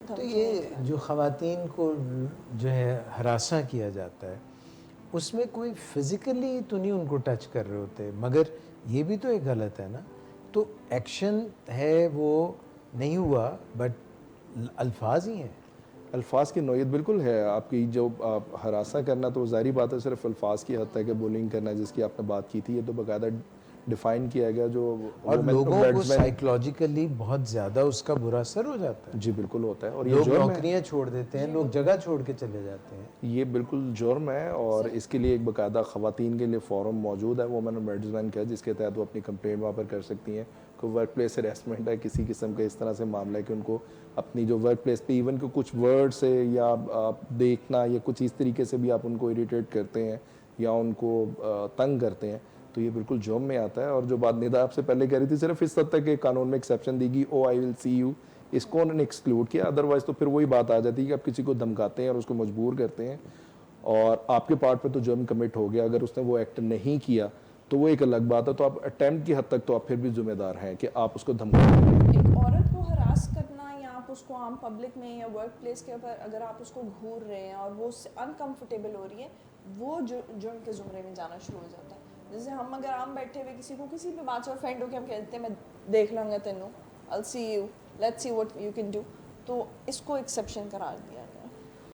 तो ये जो ख़वातीन को जो है हरासा किया जाता है, उसमें कोई फ़िज़िकली तो नहीं उनको टच कर रहे होते, मगर ये भी तो एक गलत है ना। तो एक्शन है वो नहीं हुआ, बट अल्फाज ही हैं। अल्फाज की नौयत बिल्कुल है आपकी। जो आप हरासा करना तो ज़ाहिर बात है सिर्फ अल्फाज की हद तक है। बुलिंग करना जिसकी आपने बात की थी, ये तो बाकायदा डिफ़ाइन किया गया। जो और वुमेन लोगों को बैट्समैन, साइकोलॉजिकली बहुत ज़्यादा उसका बुरा असर हो जाता है। जी बिल्कुल होता है, और ये लोग जुर्म है। नौकरियां छोड़ देते हैं, लोग जगह छोड़ के चले जाते हैं। ये बिल्कुल जुर्म है, और इसके लिए एक बाकायदा ख़वातीन के लिए फ़ोरम मौजूद है, वुमेन ombudsman का, जिसके तहत वो अपनी कंप्लेंट वहाँ पर कर सकती हैं। कोई वर्क प्लेस हरेसमेंट है, किसी किस्म का इस तरह से मामला है कि उनको अपनी जो वर्क प्लेस पे इवन को कुछ वर्ड से या आप देखना या कुछ इस तरीके से भी आप उनको इरिटेट करते हैं या उनको तंग करते हैं, तो ये बिल्कुल जुर्म में आता है। और जो बात निदा आपसे पहले कह रही थी, सिर्फ इस हद तक कि कानून में एक्सेप्शन देगी, ओ आई विल सी यू, इसको उन्होंने एक्सक्लूड किया। अदरवाइज़ तो फिर वही बात आ जाती है कि आप किसी को धमकाते हैं और उसको मजबूर करते हैं, और आपके पार्ट पे तो जुर्म कमिट हो गया। अगर उसने वो एक्ट नहीं किया तो वो एक अलग बात है। तो आप अटेम्प्ट की हद तक तो आप फिर भी जिम्मेदार हैं कि आप उसको धमकाते। एक औरत को हरास करना, या आप उसको आम पब्लिक में या वर्क प्लेस के ऊपर अगर आप उसको घूर रहे हैं और वो उससे अनकंफर्टेबल हो रही है, वो जुर्म के ज़ुमरे में जाना शुरू हो जाता है। जैसे हम अगर आम बैठे हुए किसी को किसी भी बात से ऑफेंड हो के हम कहते हैं मैं देख लूँगा तेनू, I will see you, let's see what you can do, तो इसको एक्सेप्शन करार दिया